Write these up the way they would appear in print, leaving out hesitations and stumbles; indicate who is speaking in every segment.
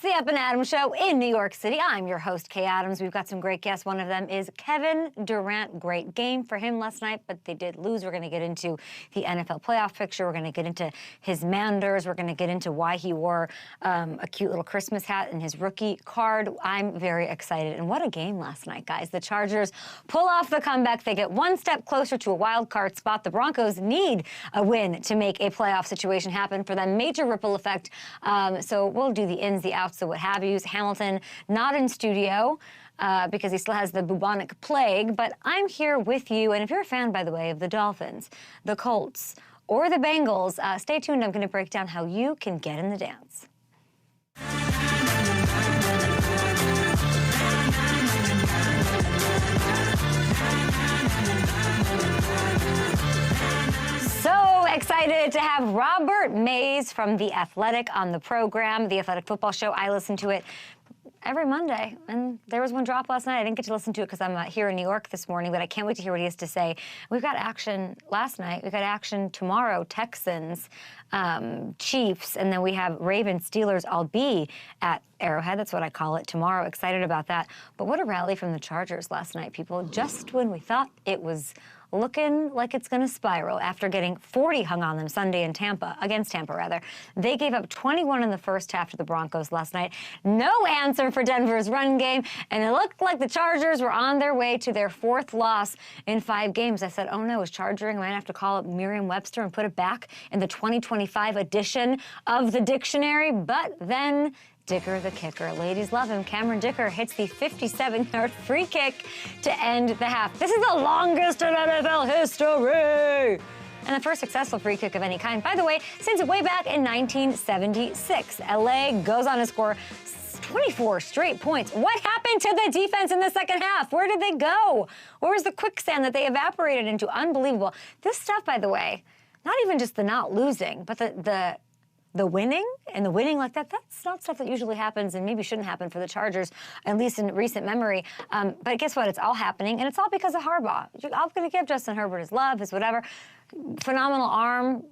Speaker 1: It's the Up and Adams Show in New York City. I'm your host, Kay Adams. We've got some great guests. One of them is Kevin Durant. Great game for him last night, but they did lose. We're going to get into the NFL playoff picture. We're going to get into his Manders. We're going to get into why he wore a cute little Christmas hat in his rookie card. I'm very excited. And what a game last night, guys. The Chargers pull off the comeback. They get one step closer to a wild card spot. The Broncos need a win to make a playoff situation happen for them. Major ripple effect. So we'll do the ins, the outs, the what have yous. Hamilton not in studio because he still has the bubonic plague, but I'm here with you. And if you're a fan, by the way, of the Dolphins, the Colts, or the Bengals, stay tuned. I'm going to break down how you can get in the dance. So excited to have Robert Mays from The Athletic on the program, The Athletic Football Show. I listen to it every Monday, and there was one drop last night. I didn't get to listen to it because I'm here in New York this morning, but I can't wait to hear what he has to say. We've got action last night. We've got action tomorrow, Texans, Chiefs, and then we have Ravens, Steelers. I'll be at Arrowhead. That's what I call it tomorrow. Excited about that. But what a rally from the Chargers last night, people. Just when we thought it was looking like it's going to spiral after getting 40 hung on them Sunday in against Tampa. They gave up 21 in the first half to the Broncos last night. No answer for Denver's run game, and it looked like the Chargers were on their way to their fourth loss in 5 games. I said, oh no, is chargering? I might have to call up Merriam-Webster and put it back in the 2025 edition of the dictionary, but then Dicker the kicker. Ladies love him. Cameron Dicker hits the 57-yard free kick to end the half. This is the longest in NFL history, and the first successful free kick of any kind, by the way, since way back in 1976. LA goes on to score 24 straight points. What happened to the defense in the second half? Where did they go? Where was the quicksand that they evaporated into? Unbelievable. This stuff, by the way, not even just the not losing, but the winning and the winning like that, that's not stuff that usually happens and maybe shouldn't happen for the Chargers, at least in recent memory. But guess what? It's all happening, and it's all because of Harbaugh. I'm going to give Justin Herbert his love, his whatever. Phenomenal arm,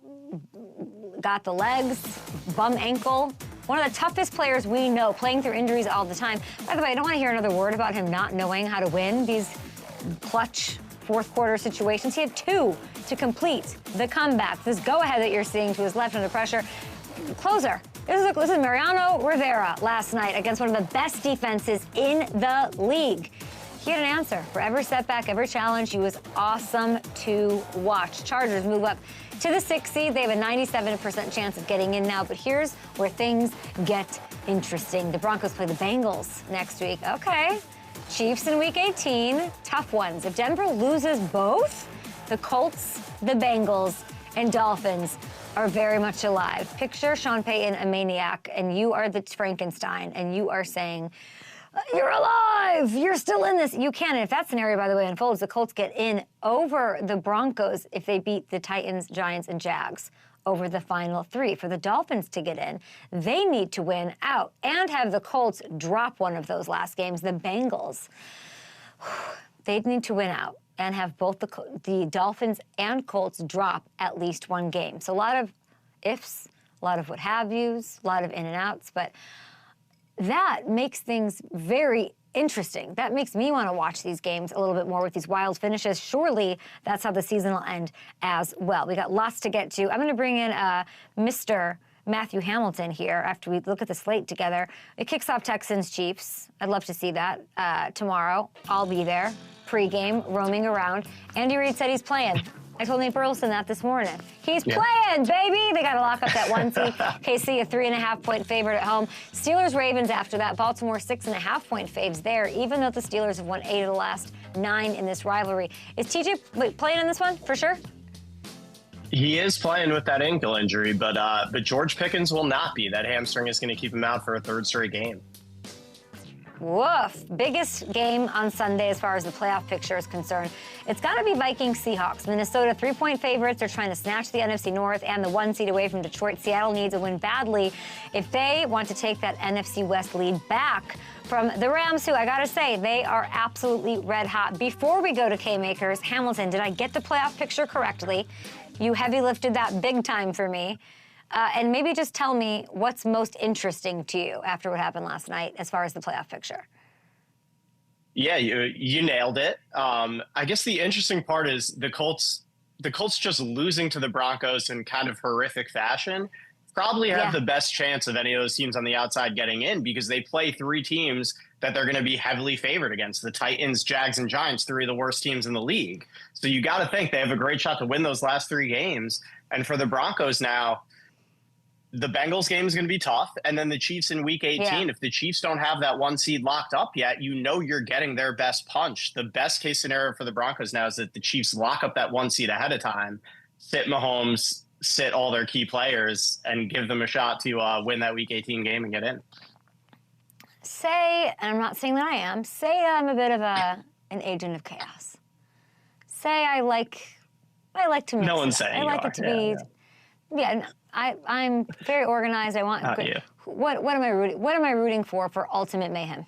Speaker 1: got the legs, bum ankle. One of the toughest players we know, playing through injuries all the time. By the way, I don't want to hear another word about him not knowing how to win these clutch fourth quarter situations. He had 2 to complete the comeback. This go-ahead that you're seeing to his left under pressure. Closer. This is Mariano Rivera last night against one of the best defenses in the league. He had an answer for every setback, every challenge. He was awesome to watch. Chargers move up to the 6th seed. They have a 97% chance of getting in now, but here's where things get interesting. The Broncos play the Bengals next week. Okay. Chiefs in Week 18. Tough ones. If Denver loses both, the Colts, the Bengals, and Dolphins are very much alive. Picture Sean Payton, a maniac, and you are the Frankenstein, and you are saying, you're alive! You're still in this. You can. And if that scenario, by the way, unfolds, the Colts get in over the Broncos if they beat the Titans, Giants, and Jags over the final 3. For the Dolphins to get in, they need to win out and have the Colts drop one of those last games. The Bengals, they need to win out and have both the Dolphins and Colts drop at least one game. So a lot of ifs, a lot of what have yous, a lot of in and outs, but that makes things very interesting. That makes me want to watch these games a little bit more with these wild finishes. Surely that's how the season will end as well. We got lots to get to. I'm going to bring in Mr. Matthew Hamilton here after we look at the slate together. It kicks off Texans Chiefs. I'd love to see that tomorrow. I'll be there. Pre-game, roaming around. Andy Reid said he's playing. I told Nate Burleson that this morning. He's playing, baby! They got to lock up that 1 seed. KC, a 3.5-point favorite at home. Steelers, Ravens after that. Baltimore, 6.5-point faves there, even though the Steelers have won 8 of the last 9 in this rivalry. Is TJ playing in this one, for sure?
Speaker 2: He is playing with that ankle injury, but George Pickens will not be. That hamstring is going to keep him out for a 3rd straight game.
Speaker 1: Woof. Biggest game on Sunday as far as the playoff picture is concerned. It's got to be Vikings-Seahawks. Minnesota 3-point favorites. They're trying to snatch the NFC North and the 1 seed away from Detroit. Seattle needs a win badly if they want to take that NFC West lead back from the Rams, who I got to say, they are absolutely red hot. Before we go to K-Makers, Hamilton, did I get the playoff picture correctly? You heavy lifted that big time for me. And maybe just tell me what's most interesting to you after what happened last night as far as the playoff picture.
Speaker 2: Yeah, you nailed it. I guess the interesting part is the Colts just losing to the Broncos in kind of horrific fashion probably have the best chance of any of those teams on the outside getting in, because they play three teams that they're going to be heavily favored against: the Titans, Jags, and Giants, three of the worst teams in the league. So you got to think they have a great shot to win those last three games. And for the Broncos now, the Bengals game is going to be tough. And then the Chiefs in week 18, if the Chiefs don't have that one seed locked up yet, you know you're getting their best punch. The best case scenario for the Broncos now is that the Chiefs lock up that one seed ahead of time, sit Mahomes, sit all their key players, and give them a shot to win that week 18 game and get in.
Speaker 1: Say, and I'm not saying that I am, say I'm a bit of an agent of chaos. Say I like to mix
Speaker 2: No one's saying
Speaker 1: I like it to be, I'm very organized. I want good. What am I rooting? What am I rooting for ultimate mayhem?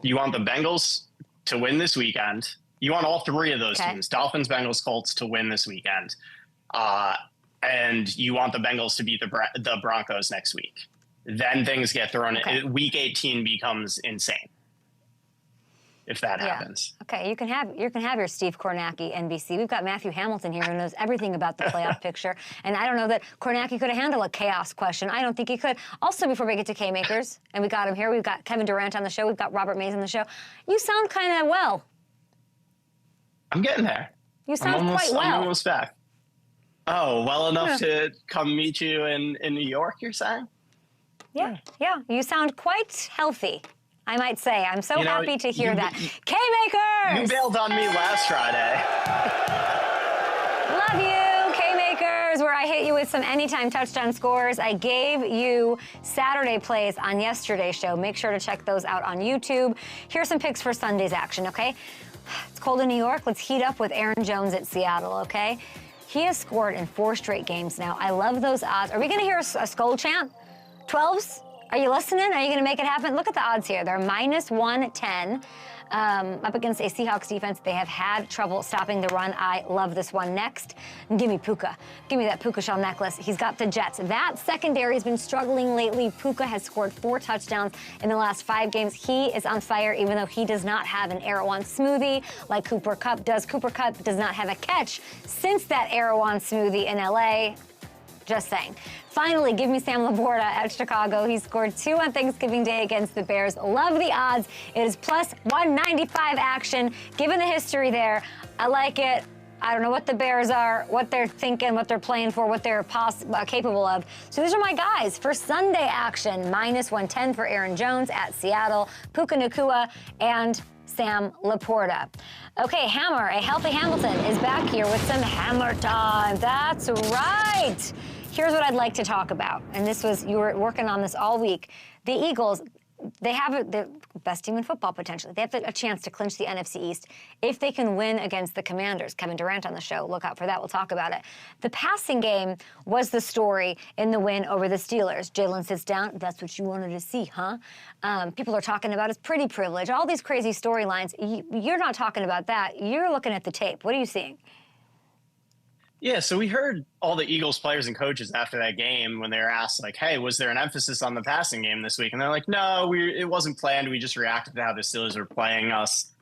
Speaker 2: You want the Bengals to win this weekend. You want all three of those teams, Dolphins, Bengals, Colts, to win this weekend. And you want the Bengals to beat the Broncos next week. Then things get thrown. Week 18 becomes insane if that happens.
Speaker 1: Okay, you can have your Steve Kornacki NBC. We've got Matthew Hamilton here who knows everything about the playoff picture, and I don't know that Kornacki could have handled a chaos question. I don't think he could. Also, before we get to K-Makers, and we got him here, we've got Kevin Durant on the show, we've got Robert Mays on the show. You sound kind of well.
Speaker 2: I'm getting there.
Speaker 1: You sound quite well.
Speaker 2: I'm almost back. Oh, well enough to come meet you in New York, you're saying?
Speaker 1: Yeah. You sound quite healthy, I might say. I'm so happy to hear that. K-Makers!
Speaker 2: You bailed on me last Friday.
Speaker 1: Love you, K-Makers, where I hit you with some anytime touchdown scores. I gave you Saturday plays on yesterday's show. Make sure to check those out on YouTube. Here's some picks for Sunday's action, okay? It's cold in New York. Let's heat up with Aaron Jones at Seattle, okay? He has scored in 4 straight games now. I love those odds. Are we going to hear a skull chant? 12s? Are you listening? Are you going to make it happen? Look at the odds here. They're minus 110 up against a Seahawks defense. They have had trouble stopping the run. I love this one. Next, give me Puka. Give me that Puka Shell necklace. He's got the Jets. That secondary has been struggling lately. Puka has scored 4 touchdowns in the last 5 games. He is on fire, even though he does not have an Erewhon smoothie like Cooper Kupp does. Cooper Kupp does not have a catch since that Erewhon smoothie in L.A. Just saying. Finally, give me Sam Laporta at Chicago. He scored 2 on Thanksgiving Day against the Bears. Love the odds. It is plus 195 action. Given the history there, I like it. I don't know what the Bears are, what they're thinking, what they're playing for, what they're capable of. So these are my guys for Sunday action. Minus 110 for Aaron Jones at Seattle, Puka Nacua, and Sam Laporta. Okay, Hammer, a healthy Hamilton, is back here with some Hammer time. That's right. Here's what I'd like to talk about. And you were working on this all week. The Eagles, they have the best team in football potentially. They have a chance to clinch the NFC East if they can win against the Commanders. Kevin Durant on the show. Look out for that. We'll talk about it. The passing game was the story in the win over the Steelers. Jalen sits down. That's what you wanted to see, huh? People are talking about his pretty privilege. All these crazy storylines. You're not talking about that. You're looking at the tape. What are you seeing?
Speaker 2: Yeah, so we heard all the Eagles players and coaches after that game when they were asked, like, hey, was there an emphasis on the passing game this week? And they're like, no, it wasn't planned. We just reacted to how the Steelers were playing us.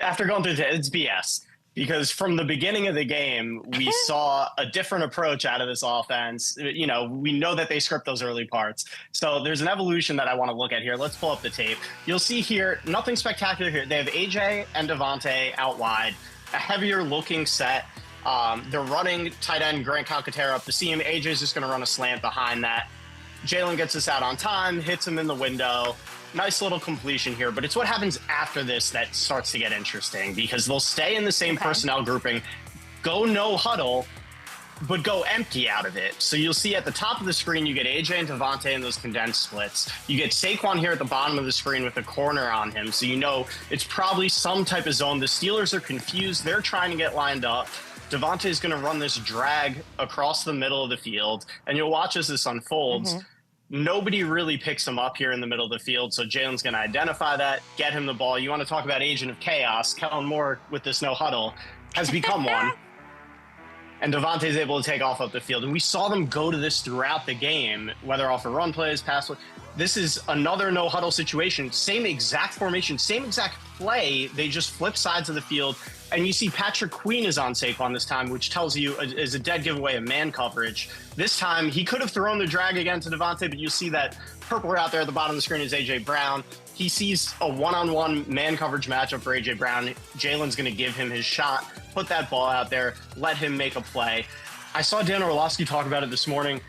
Speaker 2: After going through it's BS. Because from the beginning of the game, we saw a different approach out of this offense. We know that they script those early parts. So there's an evolution that I want to look at here. Let's pull up the tape. You'll see here, nothing spectacular here. They have AJ and Devontae out wide, a heavier looking set. They're running tight end Grant Calcaterra up the seam. AJ's just going to run a slant behind that. Jalen gets us out on time, hits him in the window. Nice little completion here, but it's what happens after this that starts to get interesting, because they'll stay in the same personnel grouping, go no huddle, but go empty out of it. So you'll see at the top of the screen, you get AJ and Devontae in those condensed splits. You get Saquon here at the bottom of the screen with a corner on him, so you know it's probably some type of zone. The Steelers are confused. They're trying to get lined up. Devontae is going to run this drag across the middle of the field, and you'll watch as this unfolds. Nobody really picks him up here in the middle of the field, so Jalen's going to identify that, get him the ball. You want to talk about agent of chaos. Kellen Moore, with this no huddle, has become one. and Devontae's able to take off up the field. And we saw them go to this throughout the game, whether off of run plays, pass plays. This is another no-huddle situation. Same exact formation, same exact play. They just flip sides of the field. And you see Patrick Queen is on Saquon this time, which tells you is a dead giveaway of man coverage. This time, he could have thrown the drag again to Devontae, but you see that purple out there at the bottom of the screen is A.J. Brown. He sees a one-on-one man coverage matchup for A.J. Brown. Jalen's going to give him his shot, put that ball out there, let him make a play. I saw Dan Orlovsky talk about it this morning.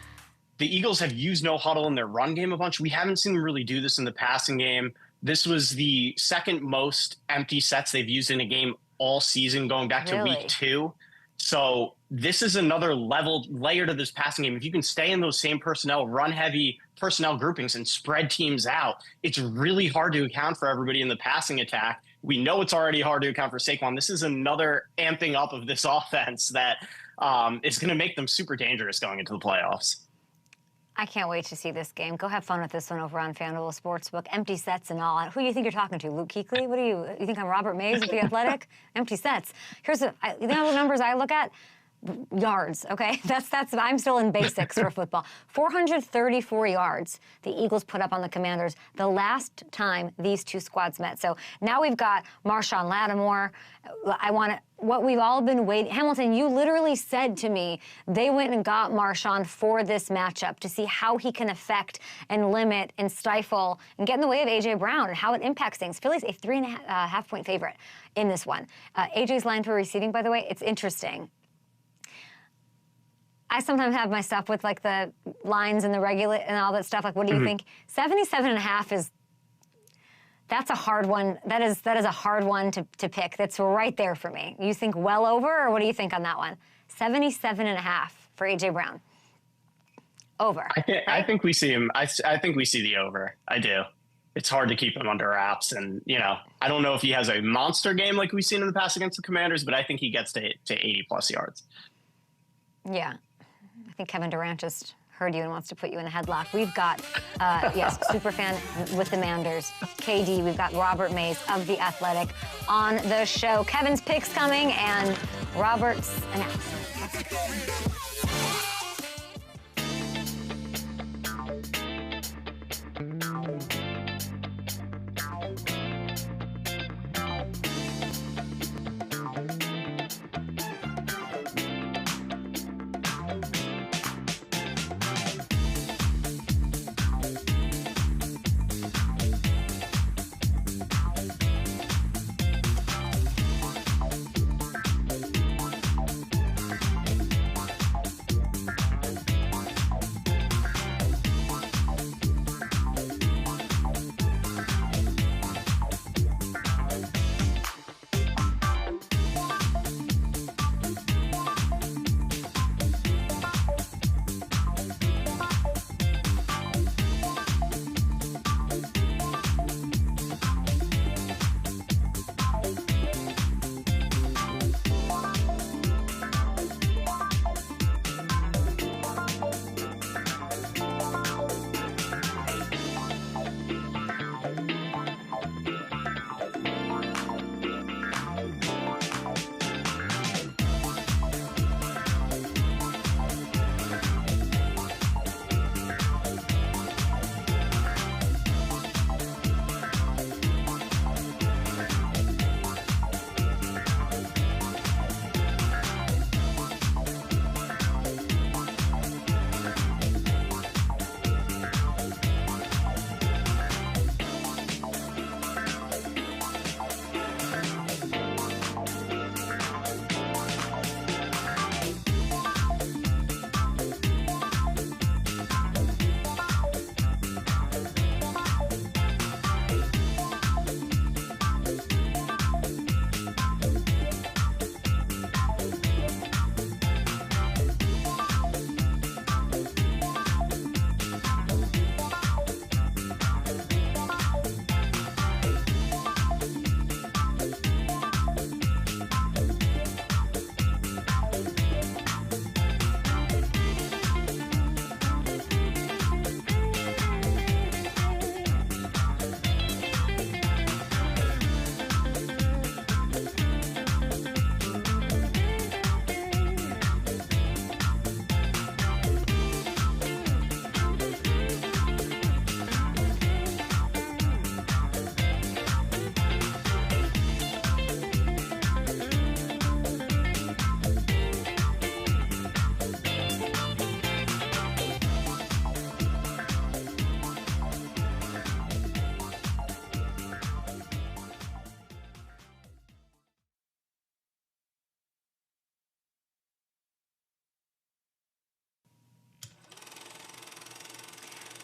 Speaker 2: The Eagles have used no huddle in their run game a bunch. We haven't seen them really do this in the passing game. This was the second most empty sets they've used in a game all season, going back to week 2. So this is another layer to this passing game. If you can stay in those same personnel, run-heavy personnel groupings and spread teams out, it's really hard to account for everybody in the passing attack. We know it's already hard to account for Saquon. This is another amping up of this offense that is going to make them super dangerous going into the playoffs.
Speaker 1: I can't wait to see this game. Go have fun with this one over on FanDuel Sportsbook. Empty sets and all. Who do you think you're talking to? Luke Kuechly? What do you think I'm Robert Mays of The Athletic? Empty sets. You know the numbers I look at? Yards, okay? I'm still in basics for football. 434 yards the Eagles put up on the Commanders the last time these two squads met. So now we've got Marshawn Lattimore. What we've all been waiting. Hamilton, you literally said to me they went and got Marshawn for this matchup to see how he can affect and limit and stifle and get in the way of A.J. Brown and how it impacts things. Philly's a 3.5 point favorite in this one. A.J.'s line for receiving, by the way, it's interesting. I sometimes have my stuff with like the lines and the regular and all that stuff. Like, what do you think? 77.5 that's a hard one. That is a hard one to pick. That's right there for me. You think well over, or what do you think on that one? 77.5 for A.J. Brown. Over.
Speaker 2: I think we see him. I think we see the over. I do. It's hard to keep him under wraps. And, I don't know if he has a monster game like we've seen in the past against the Commanders, but I think he gets to 80-plus yards.
Speaker 1: Yeah. I think Kevin Durant just heard you and wants to put you in a headlock. We've got, Superfan with the Manders, KD. We've got Robert Mays of The Athletic on the show. Kevin's picks coming and Robert's announcement.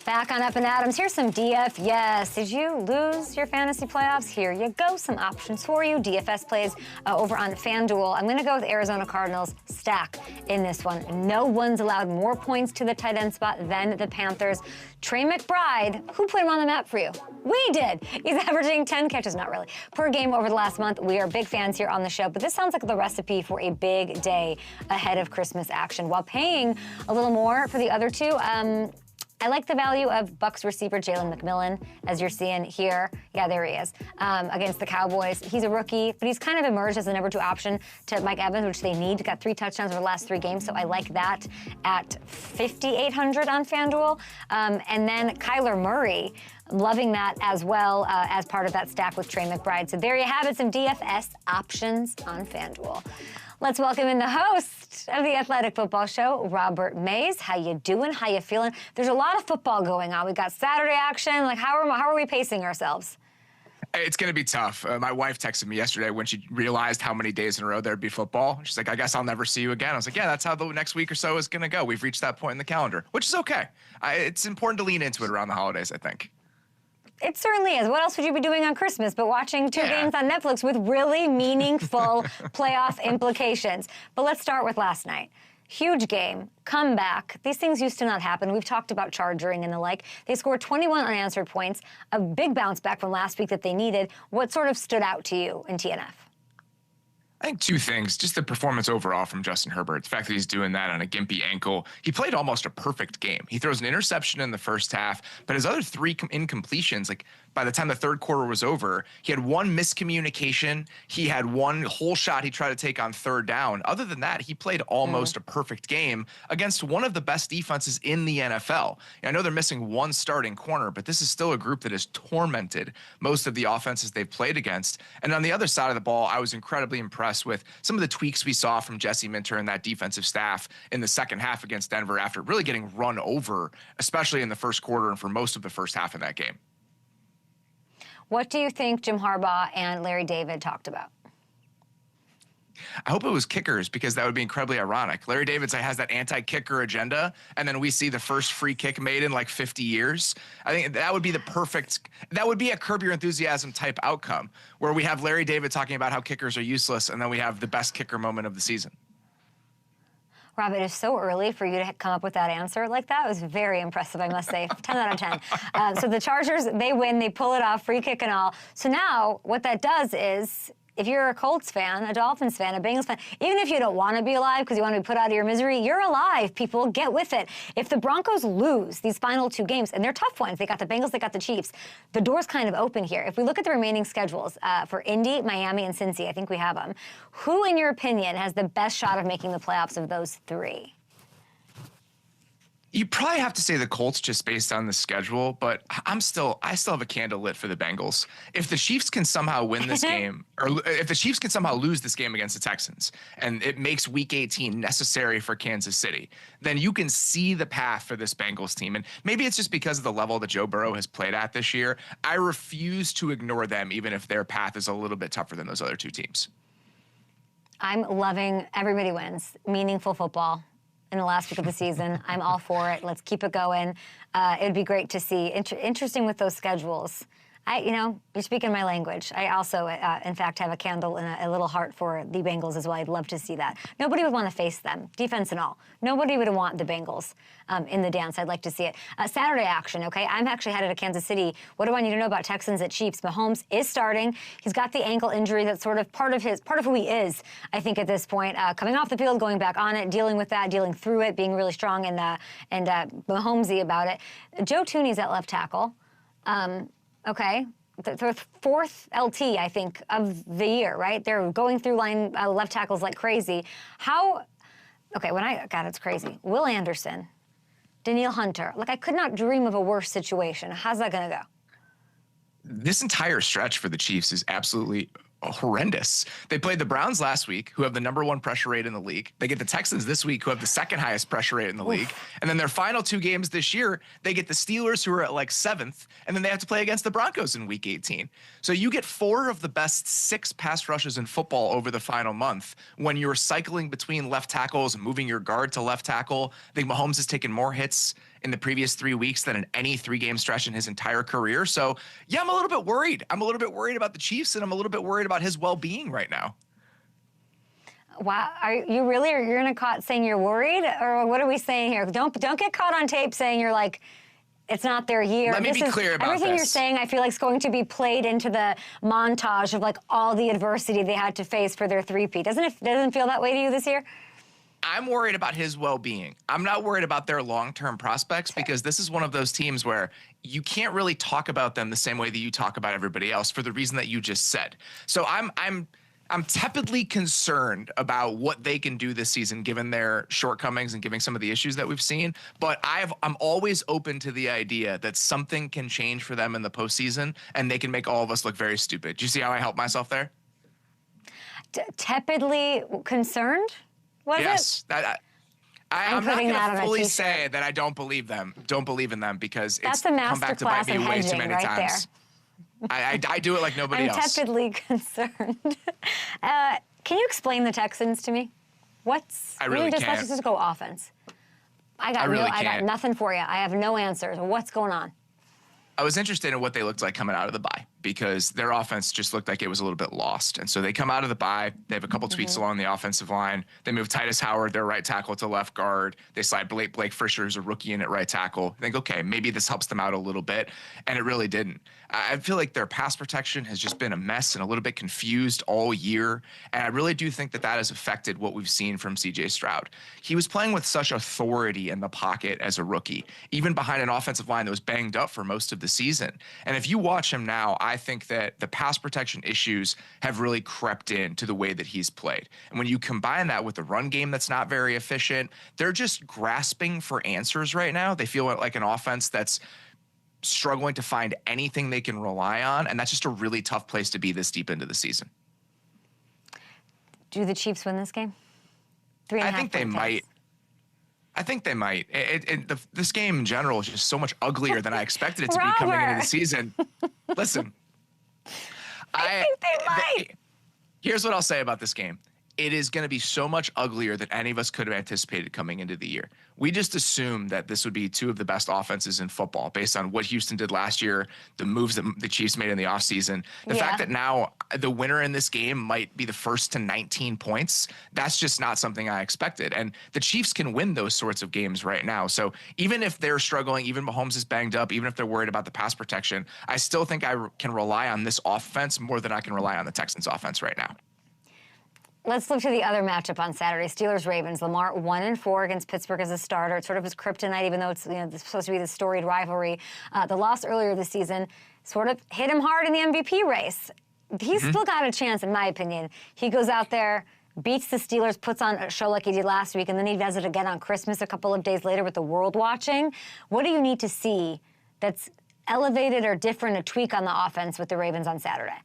Speaker 1: Back on Up and Adams, here's some DF. Yes, did you lose your fantasy playoffs? Here you go, some options for you. DFS plays over on FanDuel. I'm going to go with Arizona Cardinals stack in this one. No one's allowed more points to the tight end spot than the Panthers. Trey McBride, who put him on the map for you? We did. He's averaging 10 catches, not really, per game over the last month. We are big fans here on the show, but this sounds like the recipe for a big day ahead of Christmas action. While paying a little more for the other two, I like the value of Bucs receiver Jalen McMillan, as you're seeing here. Yeah, there he is, against the Cowboys. He's a rookie, but he's kind of emerged as the number 2 option to Mike Evans, which they need. Got 3 touchdowns over the last 3 games, so I like that at 5,800 on FanDuel. And then Kyler Murray, loving that as well as part of that stack with Trey McBride. So there you have it, some DFS options on FanDuel. Let's welcome in the host of the Athletic Football Show, Robert Mays. How you doing? How you feeling? There's a lot of football going on. We've got Saturday action. Like, how are we pacing ourselves?
Speaker 3: It's going to be tough. My wife texted me yesterday when she realized how many days in a row there'd be football. She's like, I guess I'll never see you again. I was like, yeah, that's how the next week or so is going to go. We've reached that point in the calendar, which is okay. It's important to lean into it around the holidays, I think.
Speaker 1: It certainly is. What else would you be doing on Christmas but watching 2 games on Netflix with really meaningful playoff implications? But let's start with last night. Huge game, comeback. These things used to not happen. We've talked about charging and the like. They scored 21 unanswered points, a big bounce back from last week that they needed. What sort of stood out to you in TNF?
Speaker 3: I think 2 things. Just the performance overall from Justin Herbert. The fact that he's doing that on a gimpy ankle. He played almost a perfect game. He throws an interception in the first half, but his other 3 incompletions, like by the time the third quarter was over, he had 1 miscommunication. He had 1 whole shot he tried to take on 3rd down. Other than that, he played almost a perfect game against one of the best defenses in the NFL. I know they're missing 1 starting corner, but this is still a group that has tormented most of the offenses they've played against. And on the other side of the ball, I was incredibly impressed with some of the tweaks we saw from Jesse Minter and that defensive staff in the second half against Denver after really getting run over, especially in the first quarter and for most of the first half of that game.
Speaker 1: What do you think Jim Harbaugh and Larry David talked about?
Speaker 3: I hope it was kickers, because that would be incredibly ironic. Larry David has that anti-kicker agenda, and then we see the first free kick made in like 50 years. I think that would be that would be a Curb Your Enthusiasm type outcome, where we have Larry David talking about how kickers are useless, and then we have the best kicker moment of the season.
Speaker 1: Rob, it is so early for you to come up with that answer like that. It was very impressive, I must say. 10 out of 10. So the Chargers, they win. They pull it off, free kick and all. So now what that does is, if you're a Colts fan, a Dolphins fan, a Bengals fan, even if you don't want to be alive because you want to be put out of your misery, you're alive, people. Get with it. If the Broncos lose these final 2 games, and they're tough ones, they got the Bengals, they got the Chiefs, the door's kind of open here. If we look at the remaining schedules for Indy, Miami, and Cincy, I think we have them. Who, in your opinion, has the best shot of making the playoffs of those 3?
Speaker 3: You probably have to say the Colts just based on the schedule, but I still have a candle lit for the Bengals. If the Chiefs can somehow win this game, or if the Chiefs can somehow lose this game against the Texans, and it makes Week 18 necessary for Kansas City, then you can see the path for this Bengals team. And maybe it's just because of the level that Joe Burrow has played at this year. I refuse to ignore them, even if their path is a little bit tougher than those other 2 teams.
Speaker 1: I'm loving everybody wins. Meaningful football in the last week of the season. I'm all for it. Let's keep it going. It'd be great to see. Interesting with those schedules. You're speaking my language. I also, in fact, have a candle and a little heart for the Bengals as well. I'd love to see that. Nobody would want to face them, defense and all. Nobody would want the Bengals in the dance. I'd like to see it. Saturday action, okay? I'm actually headed to Kansas City. What do I need to know about Texans at Chiefs? Mahomes is starting. He's got the ankle injury that's sort of part of who he is, I think, at this point. Coming off the field, going back on it, dealing with that, dealing through it, being really strong and Mahomesy about it. Joe Thuney's at left tackle. Okay, the 4th LT, I think, of the year, right? They're going through line left tackles like crazy. God, it's crazy. Will Anderson, Danielle Hunter. Like, I could not dream of a worse situation. How's that going to go?
Speaker 3: This entire stretch for the Chiefs is absolutely horrendous. They played the Browns last week, who have the #1 pressure rate in the league. They get the Texans this week, who have the 2nd highest pressure rate in the league. And then their final 2 games this year, they get the Steelers, who are at like 7th, and then they have to play against the Broncos in Week 18. So you get 4 of the best 6 pass rushes in football over the final month when you're cycling between left tackles and moving your guard to left tackle. I think Mahomes has taken more hits in the previous 3 weeks than in any 3-game stretch in his entire career. So, yeah, I'm a little bit worried. I'm a little bit worried about the Chiefs, and I'm a little bit worried about his well-being right now.
Speaker 1: Wow, are you really? Are you gonna caught saying you're worried, or what are we saying here? Don't get caught on tape saying you're like, it's not their year.
Speaker 3: Let me be clear about
Speaker 1: everything
Speaker 3: this.
Speaker 1: You're saying. I feel like is going to be played into the montage of like all the adversity they had to face for their three-peat. Doesn't feel that way to you this year?
Speaker 3: I'm worried about his well-being. I'm not worried about their long-term prospects because this is one of those teams where you can't really talk about them the same way that you talk about everybody else for the reason that you just said. So I'm tepidly concerned about what they can do this season given their shortcomings and given some of the issues that we've seen. But I'm always open to the idea that something can change for them in the postseason and they can make all of us look very stupid. Do you see how I help myself there?
Speaker 1: Tepidly concerned?
Speaker 3: Yes. I'm not going to fully
Speaker 1: t-shirt.
Speaker 3: say that I don't believe them. Don't believe in them because
Speaker 1: That's
Speaker 3: it's
Speaker 1: a
Speaker 3: come back to bite me way too many
Speaker 1: right
Speaker 3: times. I do it like nobody else.
Speaker 1: I'm tepidly concerned. Can you explain the Texans to me?
Speaker 3: I really can't.
Speaker 1: Let's just go offense. I got nothing for you. I have no answers. What's going on?
Speaker 3: I was interested in what they looked like coming out of the bye because their offense just looked like it was a little bit lost. And so they come out of the bye. They have a couple tweaks along the offensive line. They move Titus Howard, their right tackle, to left guard. They slide Blake Fisher, who's a rookie, in at right tackle. I think, okay, maybe this helps them out a little bit. And it really didn't. I feel like their pass protection has just been a mess and a little bit confused all year. And I really do think that has affected what we've seen from C.J. Stroud. He was playing with such authority in the pocket as a rookie, even behind an offensive line that was banged up for most of the season. And if you watch him now, I think that the pass protection issues have really crept into the way that he's played. And when you combine that with the run game that's not very efficient, they're just grasping for answers right now. They feel like an offense that's struggling to find anything they can rely on, and that's just a really tough place to be this deep into the season.
Speaker 1: Do the Chiefs win this game? 3.5
Speaker 3: I think they might. I think they might. This game in general is just so much uglier than I expected it to be coming into the season. Listen,
Speaker 1: I think they might.
Speaker 3: Here's what I'll say about this game. It is going to be so much uglier than any of us could have anticipated coming into the year. We just assumed that this would be two of the best offenses in football based on what Houston did last year, the moves that the Chiefs made in the offseason. The fact that now the winner in this game might be the first to 19 points, that's just not something I expected. And the Chiefs can win those sorts of games right now. So even if they're struggling, even Mahomes is banged up, even if they're worried about the pass protection, I still think I can rely on this offense more than I can rely on the Texans offense right now.
Speaker 1: Let's look to the other matchup on Saturday. Steelers-Ravens. Lamar 1-4 against Pittsburgh as a starter. It's sort of his kryptonite, even though it's supposed to be the storied rivalry. The loss earlier this season sort of hit him hard in the MVP race. He's still got a chance, in my opinion. He goes out there, beats the Steelers, puts on a show like he did last week, and then he does it again on Christmas a couple of days later with the world watching. What do you need to see that's elevated or different, a tweak on the offense with the Ravens on Saturday?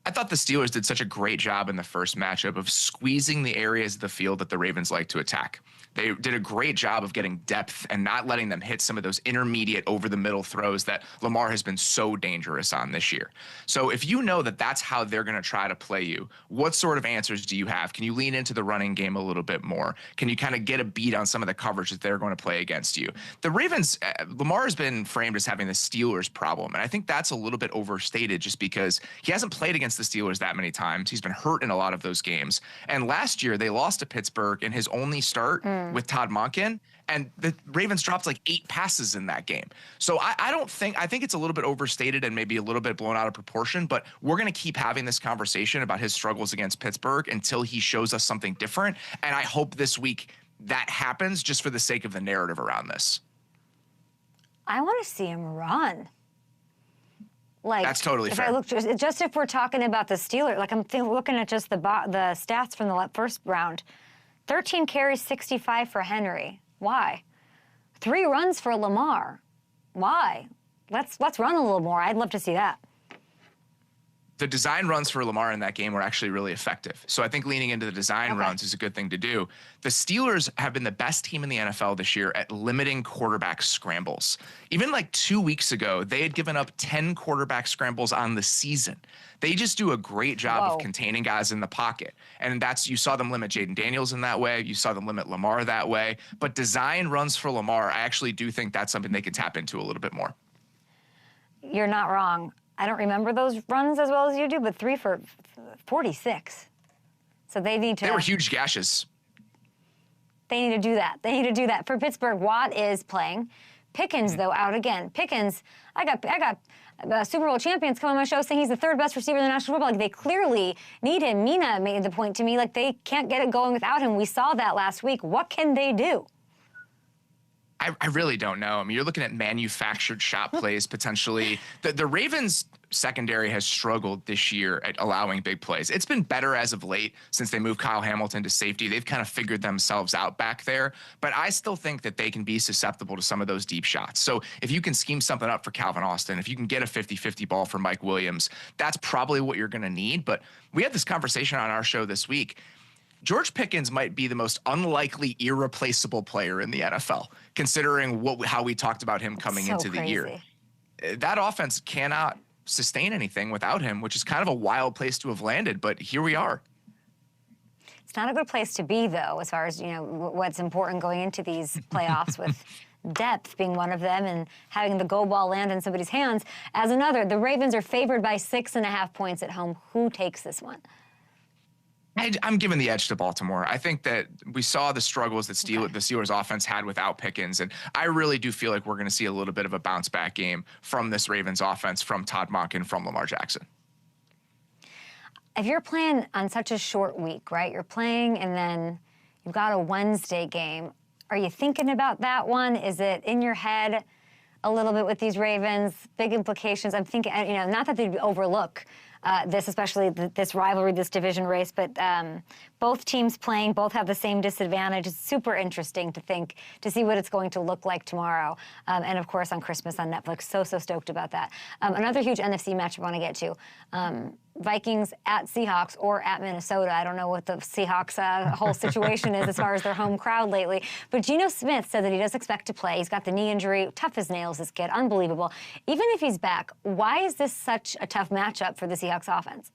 Speaker 3: I thought the Steelers did such a great job in the first matchup of squeezing the areas of the field that the Ravens like to attack. They did a great job of getting depth and not letting them hit some of those intermediate over-the-middle throws that Lamar has been so dangerous on this year. So if you know that that's how they're going to try to play you, what sort of answers do you have? Can you lean into the running game a little bit more? Can you kind of get a beat on some of the coverage that they're going to play against you? The Ravens, Lamar has been framed as having the Steelers problem, and I think that's a little bit overstated just because he hasn't played against the Steelers that many times. He's been hurt in a lot of those games. And last year, they lost to Pittsburgh in his only start with Todd Monken, and the Ravens dropped like 8 passes in that game. So I think it's a little bit overstated and maybe a little bit blown out of proportion, but we're going to keep having this conversation about his struggles against Pittsburgh until he shows us something different. And I hope this week that happens just for the sake of the narrative around this.
Speaker 1: I want to see him run. Like,
Speaker 3: that's totally fair.
Speaker 1: If I look just if we're talking about the Steelers, like I'm looking at just the stats from the first round. 13 carries, 65 for Henry. Why? 3 runs for Lamar. Why? Let's run a little more. I'd love to see that.
Speaker 3: the design runs for Lamar in that game were actually really effective. So I think leaning into the design runs is a good thing to do. The Steelers have been the best team in the NFL this year at limiting quarterback scrambles. Even like 2 weeks ago, they had given up 10 quarterback scrambles on the season. They just do a great job of containing guys in the pocket. And you saw them limit Jaden Daniels in that way. You saw them limit Lamar that way. But design runs for Lamar, I actually do think that's something they could tap into a little bit more.
Speaker 1: You're not wrong. I don't remember those runs as well as you do, but 3 for 46. So they need to.
Speaker 3: They were huge gashes.
Speaker 1: They need to do that. They need to do that. For Pittsburgh, Watt is playing. Pickens, though, out again. Pickens, I got Super Bowl champions come on my show saying he's the 3rd best receiver in the National Football League. They clearly need him. Mina made the point to me, like they can't get it going without him. We saw that last week. What can they do?
Speaker 3: I really don't know. I mean, you're looking at manufactured shot plays potentially. The Ravens secondary has struggled this year at allowing big plays. It's been better as of late since they moved Kyle Hamilton to safety. They've kind of figured themselves out back there, but I still think that they can be susceptible to some of those deep shots. So if you can scheme something up for Calvin Austin, if you can get a 50-50 ball for Mike Williams, that's probably what you're going to need. But we had this conversation on our show this week. George Pickens might be the most unlikely irreplaceable player in the NFL, considering how we talked about him coming into the year. That offense cannot sustain anything without him, which is kind of a wild place to have landed, but here we are.
Speaker 1: It's not a good place to be, though, as far as, what's important going into these playoffs with depth being one of them and having the go ball land in somebody's hands as another. The Ravens are favored by 6.5 points at home. Who takes this one?
Speaker 3: I'm giving the edge to Baltimore. I think that we saw the struggles that the Steelers offense had without Pickens, and I really do feel like we're going to see a little bit of a bounce back game from this Ravens offense, from Todd Monken, from Lamar Jackson.
Speaker 1: If you're playing on such a short week, right? You're playing and then you've got a Wednesday game. Are you thinking about that one? Is it in your head a little bit with these Ravens? Big implications. I'm thinking, not that they'd overlook this, especially this rivalry, this division race, but both teams playing, both have the same disadvantage. It's super interesting to see what it's going to look like tomorrow. And of course on Christmas on Netflix. So stoked about that. Another huge NFC match I want to get to. Vikings at Seahawks or at Minnesota. I don't know what the Seahawks whole situation is as far as their home crowd lately. But Geno Smith said that he does expect to play. He's got the knee injury. Tough as nails, this kid. Unbelievable. Even if he's back, why is this such a tough matchup for the Seahawks offense?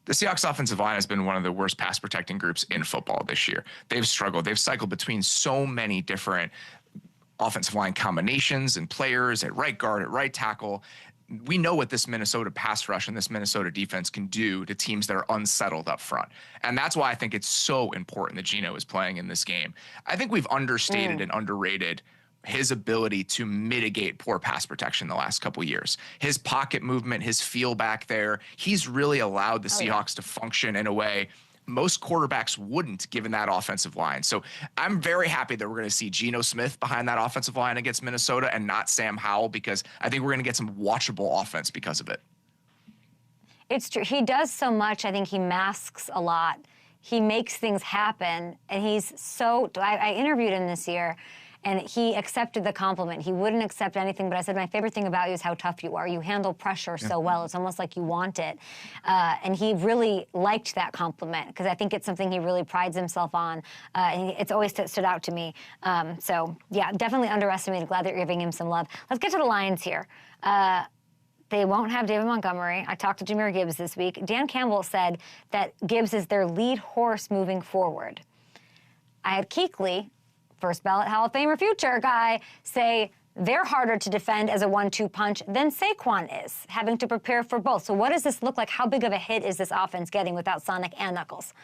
Speaker 3: The Seahawks offensive line has been one of the worst pass protecting groups in football this year. They've struggled. They've cycled between so many different offensive line combinations and players at right guard, at right tackle. We know what this Minnesota pass rush and this Minnesota defense can do to teams that are unsettled up front. And that's why I think it's so important that Geno is playing in this game. I think we've understated and underrated his ability to mitigate poor pass protection the last couple of years. His pocket movement, his feel back there, he's really allowed the Seahawks to function in a way most quarterbacks wouldn't, given that offensive line. So I'm very happy that we're going to see Geno Smith behind that offensive line against Minnesota and not Sam Howell, because I think we're going to get some watchable offense because of it.
Speaker 1: It's true. He does so much. I think he masks a lot. He makes things happen, and he's so. I interviewed him this year, and he accepted the compliment. He wouldn't accept anything, but I said, my favorite thing about you is how tough you are. You handle pressure so well. It's almost like you want it. And he really liked that compliment, because I think it's something he really prides himself on. And it's always stood out to me. So, yeah, definitely underestimated. Glad that you're giving him some love. Let's get to the Lions here. They won't have David Montgomery. I talked to Jahmyr Gibbs this week. Dan Campbell said that Gibbs is their lead horse moving forward. I had Kuechly, first ballot Hall of Famer future guy, say they're harder to defend as a 1-2 punch than Saquon is, having to prepare for both. So what does this look like? How big of a hit is this offense getting without Sonic and Knuckles?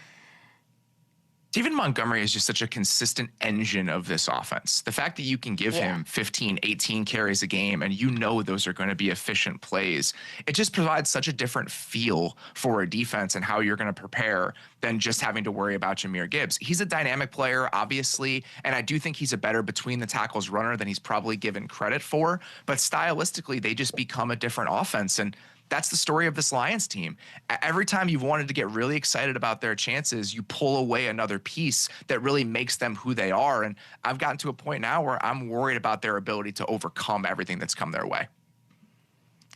Speaker 3: David Montgomery is just such a consistent engine of this offense. The fact that you can give him 15, 18 carries a game and you know those are going to be efficient plays, it just provides such a different feel for a defense and how you're going to prepare than just having to worry about Jahmyr Gibbs. He's a dynamic player, obviously, and I do think he's a better between the tackles runner than he's probably given credit for, but stylistically, they just become a different offense, and that's the story of this Lions team. Every time you've wanted to get really excited about their chances, you pull away another piece that really makes them who they are. And I've gotten to a point now where I'm worried about their ability to overcome everything that's come their way.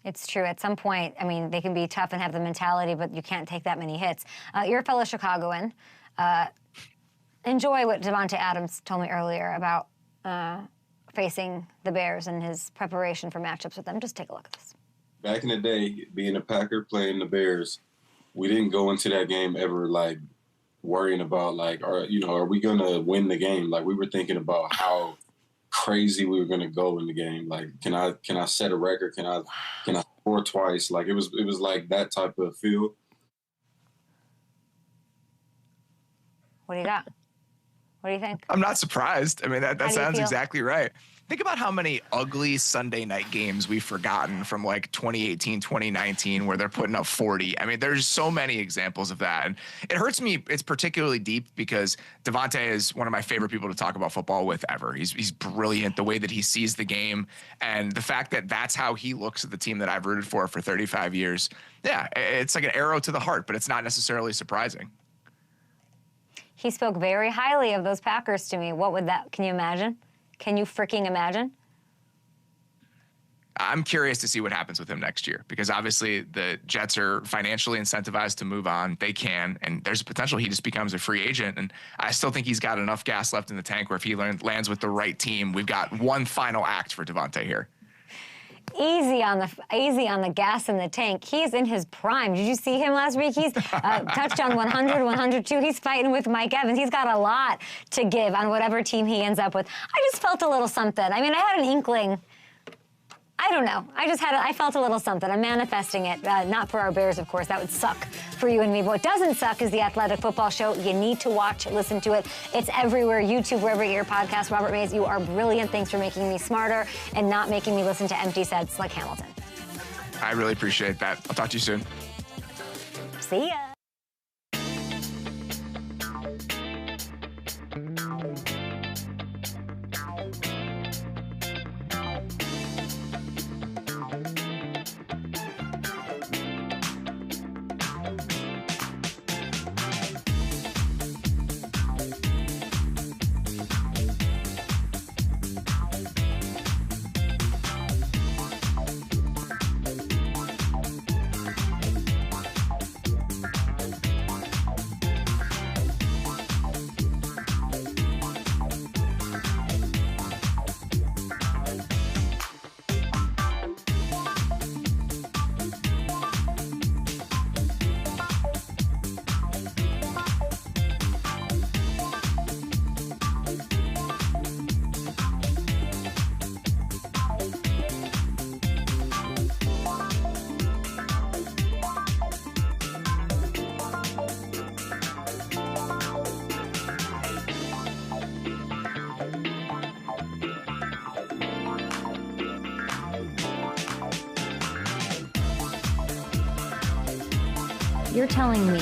Speaker 1: It's true. At some point, I mean, they can be tough and have the mentality, but you can't take that many hits. You're a fellow Chicagoan. Enjoy what Davante Adams told me earlier about facing the Bears and his preparation for matchups with them. Just take a look at this.
Speaker 4: Back in the day, being a Packer playing the Bears, we didn't go into that game ever like worrying about like, are we gonna win the game? Like we were thinking about how crazy we were gonna go in the game. Like, can I set a record? Can I score twice? Like it was like that type of feel.
Speaker 1: What do you got? What do you think?
Speaker 3: I'm not surprised. I mean, that sounds
Speaker 1: feel?
Speaker 3: exactly right. Think about how many ugly Sunday night games we've forgotten from like 2018, 2019, where they're putting up 40. I mean, there's so many examples of that. And it hurts me. It's particularly deep because Davante is one of my favorite people to talk about football with ever. He's brilliant, the way that he sees the game. And the fact that that's how he looks at the team that I've rooted for 35 years. Yeah, it's like an arrow to the heart, but it's not necessarily surprising.
Speaker 1: He spoke very highly of those Packers to me. What would that, can you imagine? Can you freaking imagine?
Speaker 3: I'm curious to see what happens with him next year because obviously the Jets are financially incentivized to move on. They can, and there's a potential he just becomes a free agent. And I still think he's got enough gas left in the tank where if he lands with the right team, we've got one final act for Davante here.
Speaker 1: Easy on the gas in the tank. He's in his prime. Did you see him last week? He's touchdown 100, 102. He's fighting with Mike Evans. He's got a lot to give on whatever team he ends up with. I just felt a little something. I mean, I had an inkling. I don't know. I felt a little something. I'm manifesting it. Not for our Bears, of course. That would suck for you and me. But what doesn't suck is the Athletic Football Show. You need to watch, listen to it. It's everywhere. YouTube, wherever you hear podcasts. Robert Mays, you are brilliant. Thanks for making me smarter and not making me listen to empty sets like Hamilton.
Speaker 3: I really appreciate that. I'll talk to you soon.
Speaker 1: See ya. You're telling me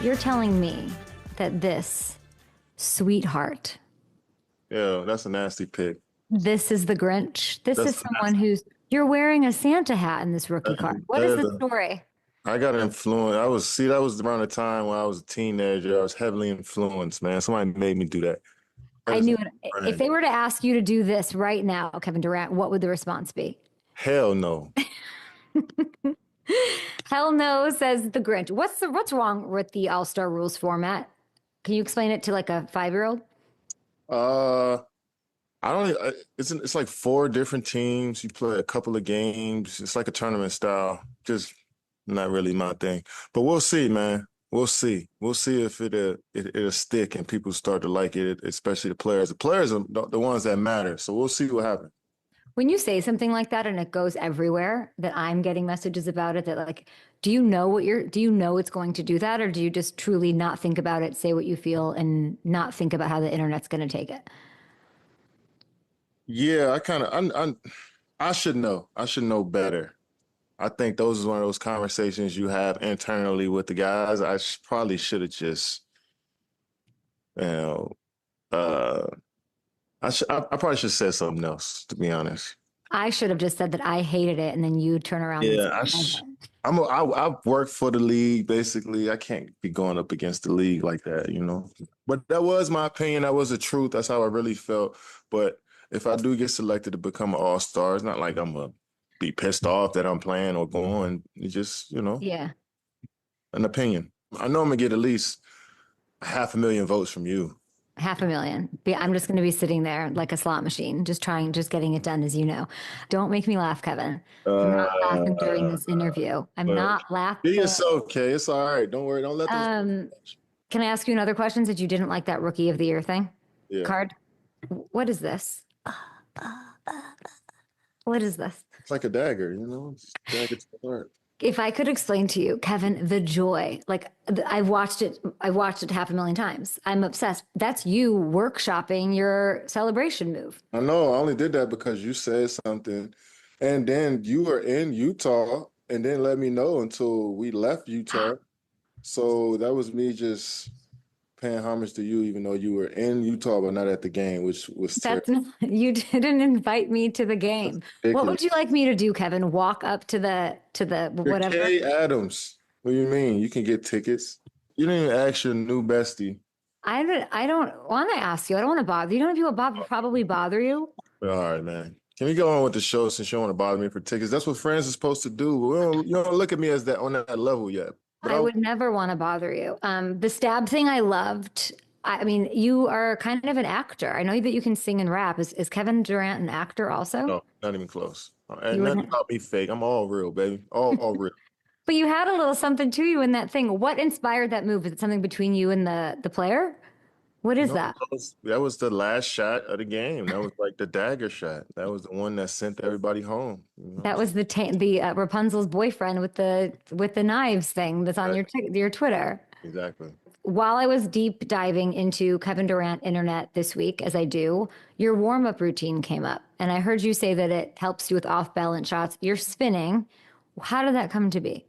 Speaker 1: You're telling me that this sweetheart,
Speaker 5: Yeah, that's a nasty pick.
Speaker 1: this is the Grinch. This
Speaker 5: That's
Speaker 1: is someone who's, you're wearing a Santa hat in this rookie card. What is the story?
Speaker 5: I got influenced. That was around the time when I was a teenager. I was heavily influenced, man. Somebody made me do that.
Speaker 1: I knew it. If they were to ask you to do this right now, Kevin Durant, what would the response be?
Speaker 5: Hell no.
Speaker 1: Hell no, says the Grinch. What's wrong with the All-Star rules format? Can you explain it to like a 5-year-old?
Speaker 5: I don't. It's like 4 different teams. You play a couple of games. It's like a tournament style. Just not really my thing. But we'll see, man. We'll see. We'll see if it'll stick and people start to like it, especially the players. The players are the ones that matter. So we'll see what happens.
Speaker 1: When you say something like that and it goes everywhere, that I'm getting messages about it, that like, do you know it's going to do that, or do you just truly not think about it, say what you feel, and not think about how the internet's going to take it?
Speaker 5: Yeah, I should know. I should know better. I think those is one of those conversations you have internally with the guys. I probably should have just, I probably should have said something else, to be honest.
Speaker 1: I should have just said that I hated it, and then you turn around.
Speaker 5: Yeah, I've worked for the league, basically. I can't be going up against the league like that, you know. But that was my opinion. That was the truth. That's how I really felt. But if I do get selected to become an all-star, it's not like I'm going to be pissed off that I'm playing or going. It's just, you know, an opinion. I know I'm going to get at least 500,000 votes from you.
Speaker 1: 500,000. I'm just going to be sitting there like a slot machine, just getting it done, as you know. Don't make me laugh, Kevin. I'm not laughing during this interview. I'm not laughing.
Speaker 5: It's okay. It's all right. Don't worry. Don't let them.
Speaker 1: Can I ask you another question since you didn't like that Rookie of the Year thing?
Speaker 5: Yeah.
Speaker 1: Card? What is this? What is this?
Speaker 5: It's like a dagger, you know? It's a dagger to the heart.
Speaker 1: If I could explain to you, Kevin, the joy, like I've watched it 500,000 times. I'm obsessed. That's you workshopping your celebration move.
Speaker 5: I know. I only did that because you said something. And then you were in Utah and didn't let me know until we left Utah. So that was me just paying homage to you, even though you were in Utah but not at the game, which was terrible.
Speaker 1: You didn't invite me to the game. What would you like me to do, Kevin? Walk up to the whatever?
Speaker 5: Kay Adams. What do you mean? You can get tickets. You didn't even ask your new bestie.
Speaker 1: I don't want to ask you. I don't want to bother you. You know if people probably bother you?
Speaker 5: All right, man. Can we go on with the show since you don't want to bother me for tickets? That's what friends are supposed to do. You don't look at me as that on that level yet.
Speaker 1: I would never want to bother you. The stab thing I loved. I mean, you are kind of an actor. I know that you can sing and rap. Is Kevin Durant an actor also?
Speaker 5: No, not even close. And nothing about me fake. I'm all real, baby. All real.
Speaker 1: But you had a little something to you in that thing. What inspired that move? Is it something between you and the player? What is that?
Speaker 5: That was the last shot of the game. That was like the dagger shot. That was the one that sent everybody home. You know?
Speaker 1: That was the Rapunzel's boyfriend with the knives thing that's on your Twitter.
Speaker 5: Exactly.
Speaker 1: While I was deep diving into Kevin Durant internet this week, as I do, your warm-up routine came up. And I heard you say that it helps you with off-balance shots. You're spinning. How did that come to be?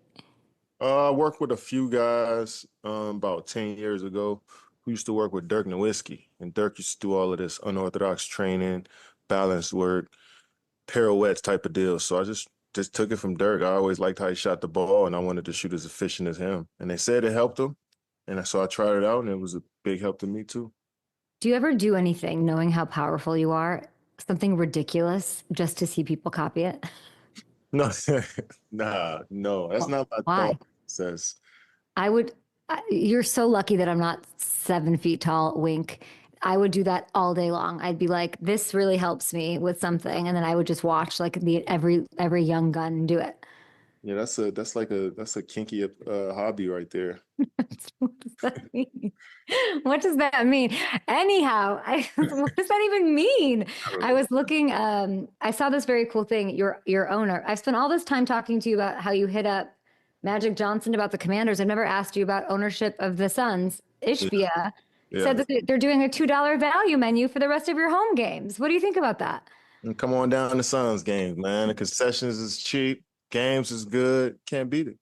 Speaker 5: I worked with a few guys about 10 years ago who used to work with Dirk Nowitzki. And Dirk used to do all of this unorthodox training, balance work, pirouettes type of deal. So I just took it from Dirk. I always liked how he shot the ball, and I wanted to shoot as efficient as him. And they said it helped him. And so I tried it out, and it was a big help to me, too.
Speaker 1: Do you ever do anything, knowing how powerful you are, something ridiculous, just to see people copy it?
Speaker 5: No, no, that's not my thought process.
Speaker 1: You're so lucky that I'm not 7 feet tall, wink. I would do that all day long. I'd be like, this really helps me with something. And then I would just watch like every young gun do it.
Speaker 5: Yeah, that's a kinky hobby right there.
Speaker 1: What does that mean? What does that mean? Anyhow, what does that even mean? I was looking, I saw this very cool thing. Your owner, I've spent all this time talking to you about how you hit up Magic Johnson about the Commanders. I've never asked you about ownership of the Suns. Ishbia said that they're doing a $2 value menu for the rest of your home games. What do you think about that?
Speaker 5: And come on down to Suns games, man. The concessions is cheap. Games is good. Can't beat it.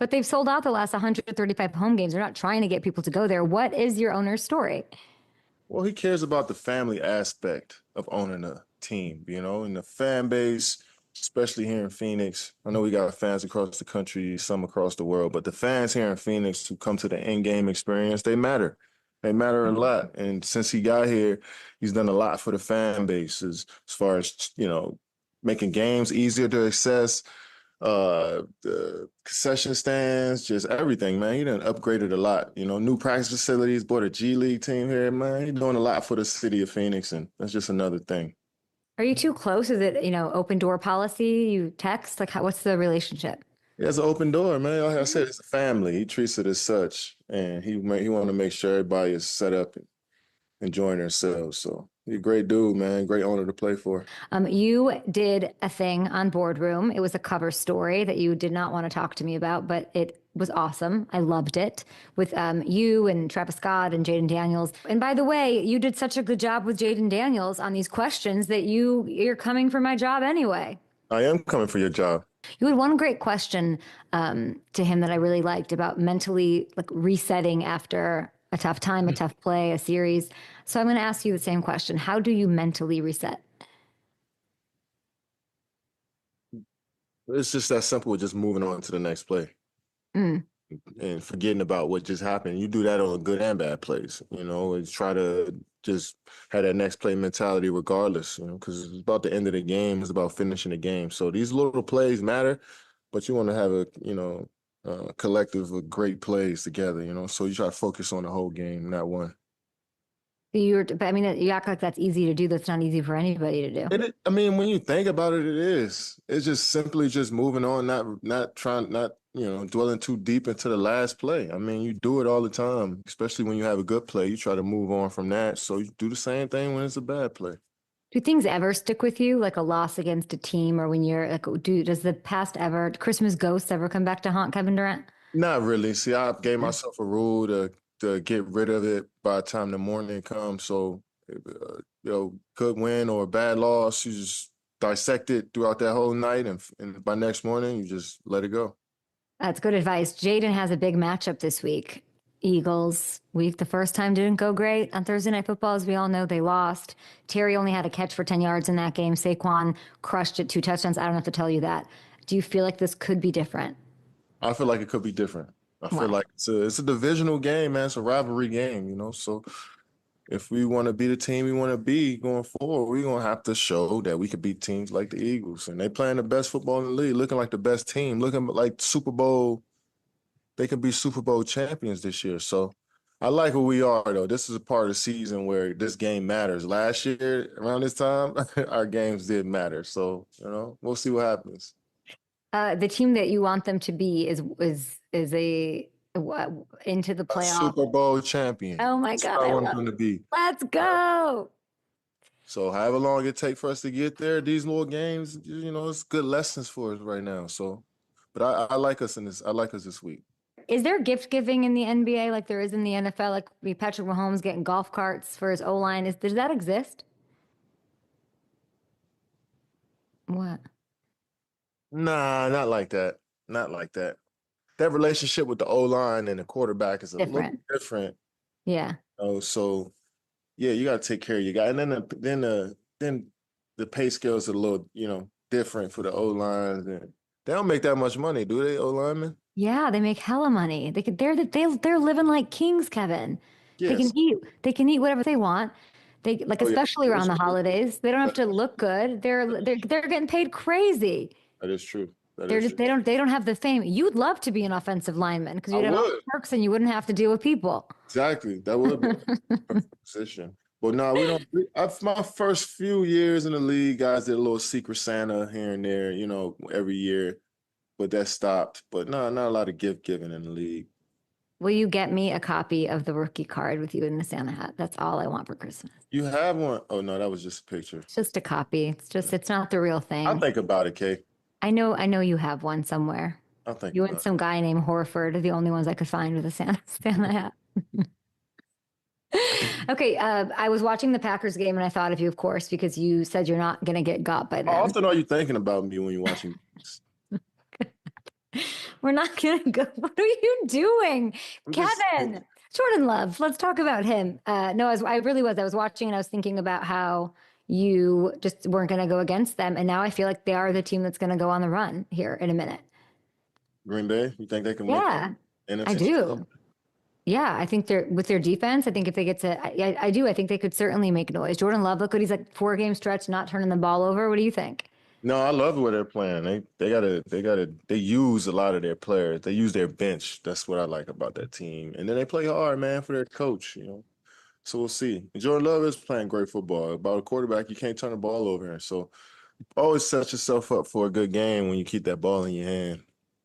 Speaker 1: But they've sold out the last 135 home games. They're not trying to get people to go there. What is your owner's story?
Speaker 5: Well, he cares about the family aspect of owning a team, and the fan base, especially here in Phoenix. I know we got fans across the country, some across the world, but the fans here in Phoenix who come to the in-game experience, they matter. They matter a lot. And since he got here, he's done a lot for the fan base as far as, making games easier to access, the concession stands, just everything, man. He done upgraded a lot. New practice facilities, bought a G League team here, man. He's doing a lot for the city of Phoenix, and that's just another thing.
Speaker 1: Are you too close? Is it, open door policy? You text? Like, what's the relationship?
Speaker 5: He has an open door, man. Like I said, it's a family. He treats it as such, and he want to make sure everybody is set up and enjoying themselves. So he's a great dude, man. Great owner to play for.
Speaker 1: You did a thing on Boardroom. It was a cover story that you did not want to talk to me about, but it was awesome. I loved it with you and Travis Scott and Jaden Daniels. And by the way, you did such a good job with Jaden Daniels on these questions that you're coming for my job anyway.
Speaker 5: I am coming for your job.
Speaker 1: You had one great question to him that I really liked about mentally resetting after a tough time, a tough play, a series. So I'm going to ask you the same question. How do you mentally reset?
Speaker 5: It's just that simple, just moving on to the next play and forgetting about what just happened. You do that on good and bad plays, and try to just have that next play mentality regardless, because it's about the end of the game. It's about finishing the game. So these little plays matter, but you want to have a collective of great plays together, so you try to focus on the whole game, not one.
Speaker 1: You act like that's easy to do. That's not easy for anybody to do.
Speaker 5: When you think about it, it is. It's just simply just moving on, not dwelling too deep into the last play. You do it all the time, especially when you have a good play. You try to move on from that. So you do the same thing when it's a bad play.
Speaker 1: Do things ever stick with you, like a loss against a team, or when you're does the past ever, Christmas ghosts ever come back to haunt Kevin Durant?
Speaker 5: Not really. See, I gave myself a rule to get rid of it by the time the morning comes. So, good win or a bad loss, you just dissect it throughout that whole night, and by next morning, you just let it go.
Speaker 1: That's good advice. Jaden has a big matchup this week. Eagles week. The first time didn't go great on Thursday Night Football. As we all know, they lost. Terry only had a catch for 10 yards in that game. Saquon crushed it, 2 touchdowns. I don't have to tell you that. Do you feel like this could be different?
Speaker 5: I feel like it could be different. I feel like it's a divisional game, man. It's a rivalry game, So if we want to be the team we want to be going forward, we're going to have to show that we could beat teams like the Eagles. And they playing the best football in the league, looking like the best team, looking like Super Bowl. They could be Super Bowl champions this year. So I like who we are, though. This is a part of the season where this game matters. Last year, around this time, our games did matter. So, we'll see what happens.
Speaker 1: The team that you want them to be is into the playoff.
Speaker 5: Super Bowl champion.
Speaker 1: Oh my God.
Speaker 5: I want them to be.
Speaker 1: Let's go.
Speaker 5: So however long it takes for us to get there, these little games, it's good lessons for us right now. So, but I like us in this. I like us this week.
Speaker 1: Is there gift giving in the NBA like there is in the NFL? Like Patrick Mahomes getting golf carts for his O-line. Does that exist? What?
Speaker 5: Nah, not like that. Not like that. That relationship with the O-line and the quarterback is a little different.
Speaker 1: Yeah.
Speaker 5: So yeah, you got to take care of your guy. And then the pay scales are a little, different for the O-lines. And they don't make that much money, do they, O-linemen?
Speaker 1: Yeah, they make hella money. They're living like kings, Kevin.
Speaker 5: Yes.
Speaker 1: They can eat whatever they want. Especially around the holidays. They don't have to look good. They're getting paid crazy.
Speaker 5: That is true.
Speaker 1: They don't have the fame. You'd love to be an offensive lineman because you'd have all the perks and you wouldn't have to deal with people.
Speaker 5: Exactly. That would be a perfect position. But no, we don't. My first few years in the league, guys did a little Secret Santa here and there, every year. But that stopped. But no, not a lot of gift giving in the league.
Speaker 1: Will you get me a copy of the rookie card with you in the Santa hat? That's all I want for Christmas.
Speaker 5: You have one? Oh no, that was just a picture.
Speaker 1: It's just a copy. It's not the real thing.
Speaker 5: I'll think about it, Kay.
Speaker 1: I know you have one somewhere.
Speaker 5: I'll think
Speaker 1: you and some guy named Horford are the only ones I could find with a Santa hat. Okay, I was watching the Packers game and I thought of you, of course, because you said you're not going to get got by them.
Speaker 5: How often are you thinking about me when you're watching?
Speaker 1: We're not going to go. What are you doing?
Speaker 5: just-
Speaker 1: Kevin, Jordan Love, let's talk about him. No, I really was. I was watching and I was thinking about how you just weren't going to go against them. And now I feel like they are the team that's going to go on the run here in a minute.
Speaker 5: Green Bay, you think they can
Speaker 1: Yeah,
Speaker 5: win?
Speaker 1: I do. Yeah, I think they're with their defense. I think if they get to, I do. I think they could certainly make noise. Jordan Love, look what he's like 4-game stretch, not turning the ball over. What do you think?
Speaker 5: No, I love where they're playing. They use a lot of their players. They use their bench. That's what I like about that team. And then they play hard, man, for their coach, you know. So we'll see. And Jordan Love is playing great football. About a quarterback, you can't turn the ball over. So always set yourself up for a good game when you keep that ball in your hand.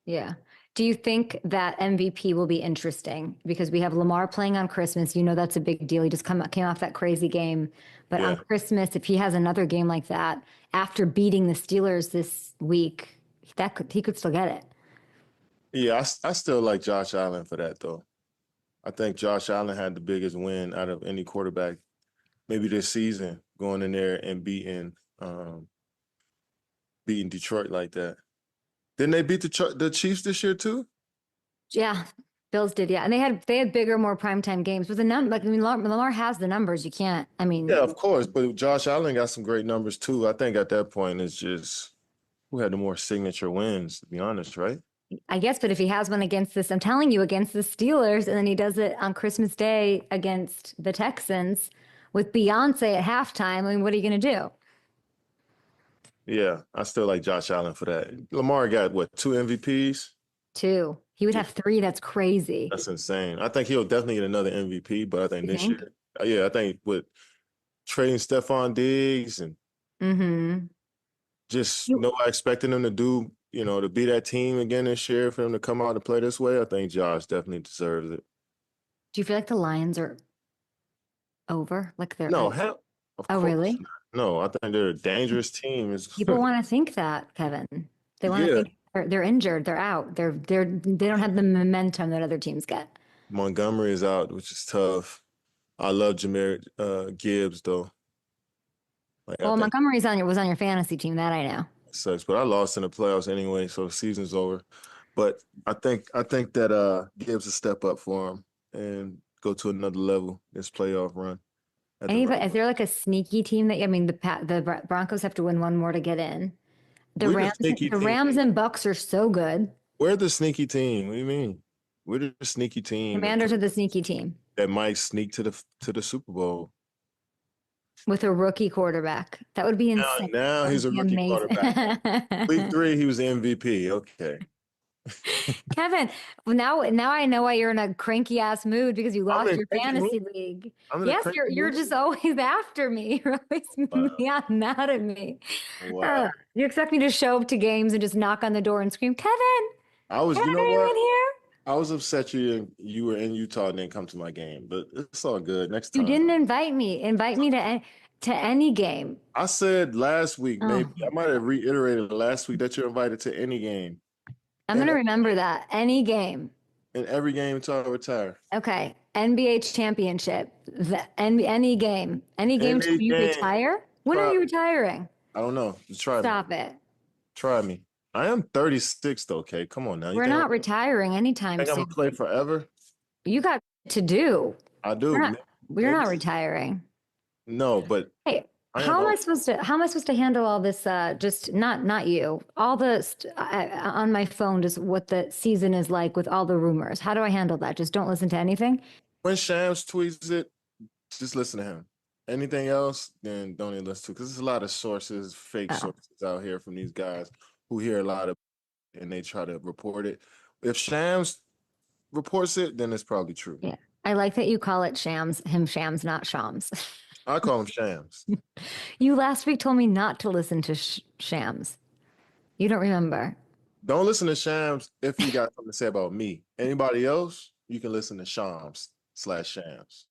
Speaker 1: Yeah. Do you think that MVP will be interesting? Because we have Lamar playing on Christmas. You know that's a big deal. He just came off that crazy game. But on Christmas, if he has another game like that, after beating the Steelers this week, he could still get it.
Speaker 5: Yeah, I still like Josh Allen for that, though. I think Josh Allen had the biggest win out of any quarterback maybe this season, going in there and beating Detroit like that. Didn't they beat the Chiefs this year too?
Speaker 1: Yeah, Bills did. Yeah, and they had bigger, more primetime games. But Lamar has the numbers. You can't. I mean,
Speaker 5: Yeah, of course. But Josh Allen got some great numbers too. I think at that point it's just who had the more signature wins, to be honest, right?
Speaker 1: I guess. But if he has one against this, I'm telling you, against the Steelers, and then he does it on Christmas Day against the Texans with Beyonce at halftime. I mean, what are you going to do?
Speaker 5: Yeah, I still like Josh Allen for that. Lamar got what, 2 MVPs?
Speaker 1: 2. He would have 3. That's crazy.
Speaker 5: That's insane. I think he'll definitely get another MVP, but I think this year, I think with trading Stephon Diggs and just nobody expecting him to do, to be that team again this year, for him to come out and play this way, I think Josh definitely deserves it.
Speaker 1: Do you feel like the Lions are over? Like they're
Speaker 5: No, hell.
Speaker 1: Oh, really?
Speaker 5: Not. No, I think they're a dangerous team.
Speaker 1: People want to think that, Kevin. They want to think they're injured, they're out, they don't have the momentum that other teams get.
Speaker 5: Montgomery is out, which is tough. I love Jahmyr Gibbs though.
Speaker 1: Well, Montgomery was on your fantasy team, that I know.
Speaker 5: It sucks, but I lost in the playoffs anyway, so the season's over. But I think that Gibbs will step up for him and go to another level this playoff run.
Speaker 1: Is there like a sneaky team the Broncos have to win one more to get in? The Rams and Bucks are so good.
Speaker 5: We're the sneaky team. What do you mean? We're the sneaky team.
Speaker 1: Commanders are the sneaky team
Speaker 5: that might sneak to the Super Bowl
Speaker 1: with a rookie quarterback. That would be insane.
Speaker 5: Now he's a rookie quarterback. Week 3, he was the MVP. Okay.
Speaker 1: Kevin, now I know why you're in a cranky ass mood, because you lost your fantasy league. Yes, you're just always after me. You're always mad at me.
Speaker 5: Wow.
Speaker 1: You expect me to show up to games and just knock on the door and scream, Kevin?
Speaker 5: Are you
Speaker 1: in here?
Speaker 5: I was upset you were in Utah and didn't come to my game, but it's all good. Next time.
Speaker 1: You didn't invite me. Invite me to any game.
Speaker 5: I said last week, maybe I might have reiterated last week that you're invited to any game.
Speaker 1: I'm going to remember that. Any game.
Speaker 5: In every game until I retire.
Speaker 1: Okay. NBA championship. Any game. Any game until you retire? When are you retiring?
Speaker 5: I don't know. Just try me.
Speaker 1: Stop it.
Speaker 5: Try me. I am 36 though, okay? Come on now.
Speaker 1: We're not retiring anytime soon.
Speaker 5: I'm going to play forever?
Speaker 1: You got to do.
Speaker 5: I do.
Speaker 1: We're not retiring.
Speaker 5: No, but
Speaker 1: hey, how am I supposed to handle all this? Just not you. All the on my phone, just what the season is like with all the rumors. How do I handle that? Just don't listen to anything.
Speaker 5: When Shams tweets it, just listen to him. Anything else, then don't even listen to, because there's a lot of sources, fake sources out here from these guys who hear a lot of and they try to report it. If Shams reports it, then it's probably true.
Speaker 1: Yeah, I like that you call it Shams, not Shams.
Speaker 5: I call him Shams.
Speaker 1: You last week told me not to listen to Shams. You don't remember.
Speaker 5: Don't listen to Shams if you got something to say about me. Anybody else, you can listen to Shams/Shams.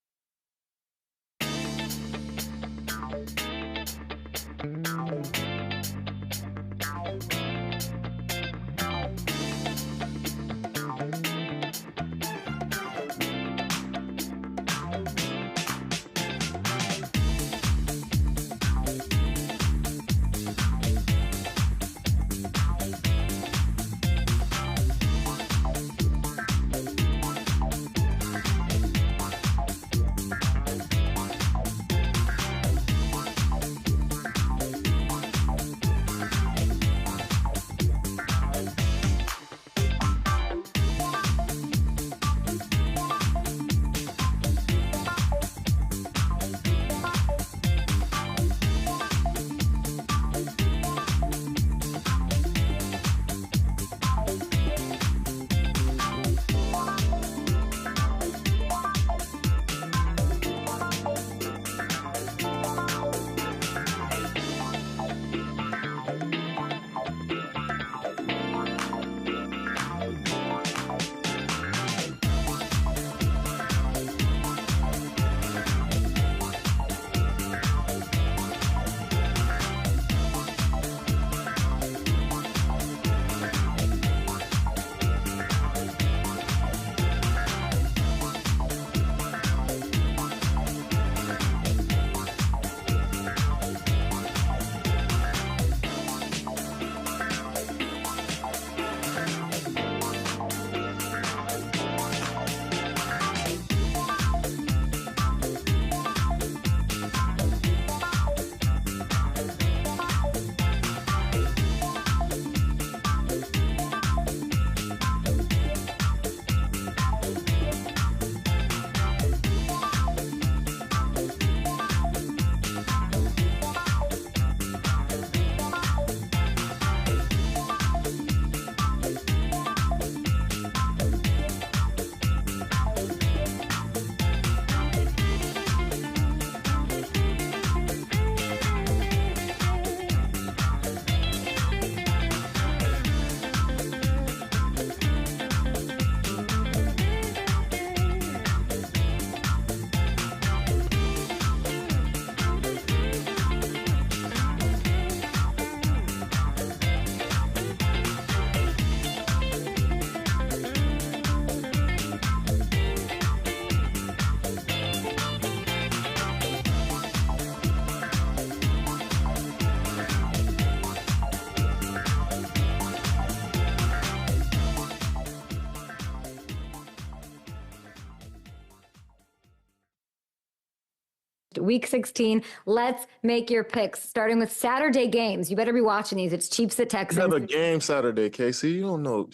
Speaker 1: finished. Week 16. Let's make your picks, starting with Saturday games. You better be watching these. It's Chiefs at Texans.
Speaker 5: You have a game Saturday, Casey. You don't know.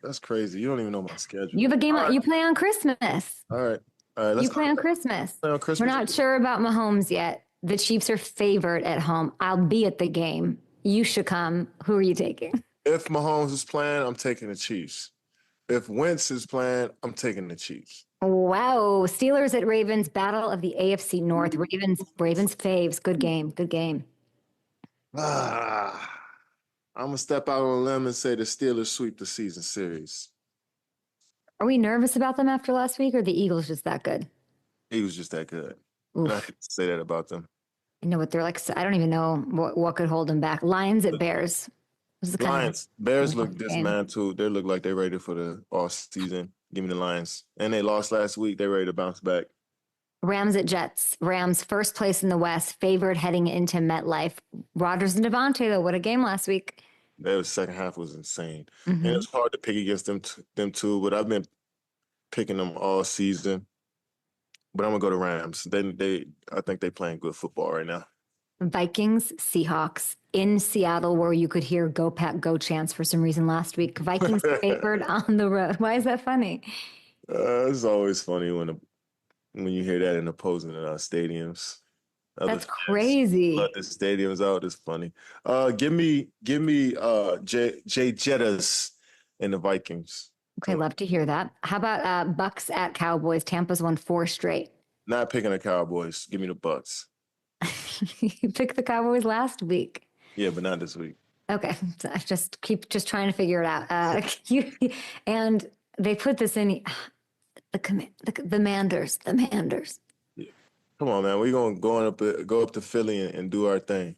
Speaker 5: That's crazy. You don't even know my schedule.
Speaker 1: You have a game. You play on Christmas.
Speaker 5: All right.
Speaker 1: You play on Christmas.
Speaker 5: Play on Christmas.
Speaker 1: We're not sure about Mahomes yet. The Chiefs are favored at home. I'll be at the game. You should come. Who are you taking?
Speaker 5: If Mahomes is playing, I'm taking the Chiefs. If Wentz is playing, I'm taking the Chiefs.
Speaker 1: Wow. Steelers at Ravens, battle of the AFC North. Ravens faves. Good game. Good game.
Speaker 5: I'm going to step out on a limb and say the Steelers sweep the season series.
Speaker 1: Are we nervous about them after last week, or the Eagles just that good?
Speaker 5: Eagles just that good. And I hate to say that about them.
Speaker 1: I know what they're like. I don't even know what could hold them back. Lions at Bears.
Speaker 5: Lions. Bears look dismantled. They look like they're ready for the off season. Give me the Lions. And they lost last week. They're ready to bounce back.
Speaker 1: Rams at Jets. Rams first place in the West, favored heading into MetLife. Rodgers and Devontae, though, what a game last week.
Speaker 5: The second half was insane. And it's hard to pick against them too, but I've been picking them all season. But I'm going to go to Rams. I think they're playing good football right now.
Speaker 1: Vikings, Seahawks in Seattle, where you could hear "Go Pack, Go" chants for some reason last week. Vikings favored on the road. Why is that funny?
Speaker 5: It's always funny when you hear that in opposing stadiums.
Speaker 1: That's crazy.
Speaker 5: Let the stadiums out. It's funny. Give me Jay Jettas and the Vikings.
Speaker 1: Okay, love to hear that. How about Bucks at Cowboys? Tampa's won 4 straight.
Speaker 5: Not picking the Cowboys. Give me the Bucks.
Speaker 1: You picked the Cowboys last week.
Speaker 5: Yeah, but not this week.
Speaker 1: Okay, so I just keep trying to figure it out. And they put this in the Manders.
Speaker 5: Yeah. Come on, man. We're gonna go up to Philly and do our thing.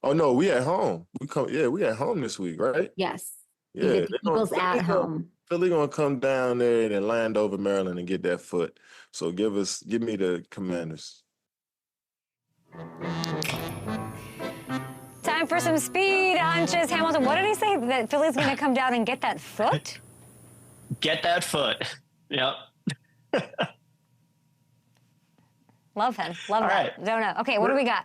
Speaker 5: Oh no, we at home. We at home this week, right?
Speaker 1: Yes.
Speaker 5: Yeah,
Speaker 1: the Eagles at home.
Speaker 5: Philly gonna come down there and land over Maryland and get that foot. So give me the Commanders.
Speaker 1: Time for some speed hunches. Hamilton, what did he say? That Philly's going to come down and get that foot?
Speaker 2: Get that foot. Yep.
Speaker 1: Love him. Love
Speaker 2: All
Speaker 1: that.
Speaker 2: right.
Speaker 1: Don't know. Okay, what do we got?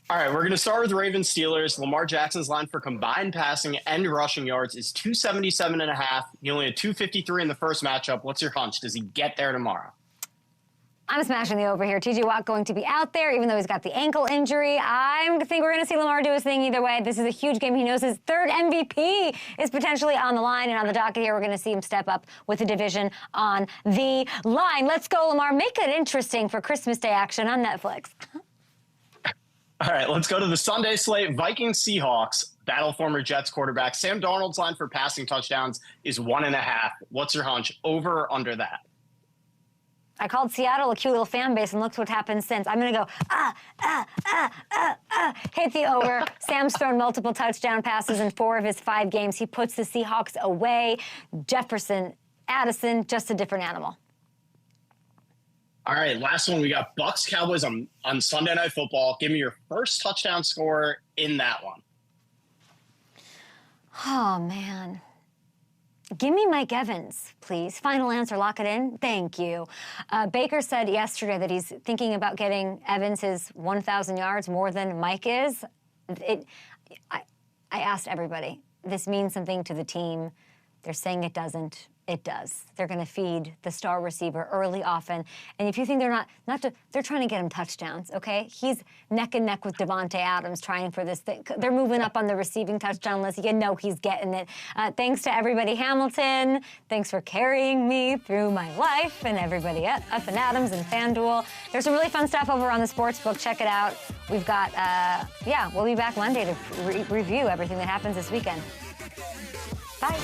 Speaker 2: All right, we're going to start with Ravens Steelers. Lamar Jackson's line for combined passing and rushing yards is 277.5. He only had 253 in the first matchup. What's your hunch? Does he get there tomorrow?
Speaker 1: I'm smashing the over here. TJ Watt going to be out there, even though he's got the ankle injury. I think we're going to see Lamar do his thing either way. This is a huge game. He knows his third MVP is potentially on the line. And on the docket here, we're going to see him step up with the division on the line. Let's go, Lamar. Make it interesting for Christmas Day action on Netflix.
Speaker 2: All right, let's go to the Sunday slate. Vikings Seahawks. Battle former Jets quarterback. Sam Darnold's line for passing touchdowns is 1.5. What's your hunch? Over or under that?
Speaker 1: I called Seattle a cute little fan base, and look what happened since. I'm going to go, hit the over. Sam's thrown multiple touchdown passes in 4 of his 5 games. He puts the Seahawks away. Jefferson, Addison, just a different animal.
Speaker 2: All right, last one. We got Bucks Cowboys on Sunday Night Football. Give me your first touchdown score in that one.
Speaker 1: Oh, man. Give me Mike Evans, please. Final answer, lock it in. Thank you. Baker said yesterday that he's thinking about getting Evans his 1,000 yards more than Mike is. I asked everybody, this means something to the team. They're saying it doesn't. It does. They're going to feed the star receiver early, often. And if you think they're trying to get him touchdowns, okay? He's neck and neck with Devontae Adams trying for this thing. They're moving up on the receiving touchdown list. You know he's getting it. Thanks to everybody, Hamilton. Thanks for carrying me through my life, and everybody up and Adams and FanDuel. There's some really fun stuff over on the Sportsbook. Check it out. We've got, we'll be back Monday to review everything that happens this weekend. Bye.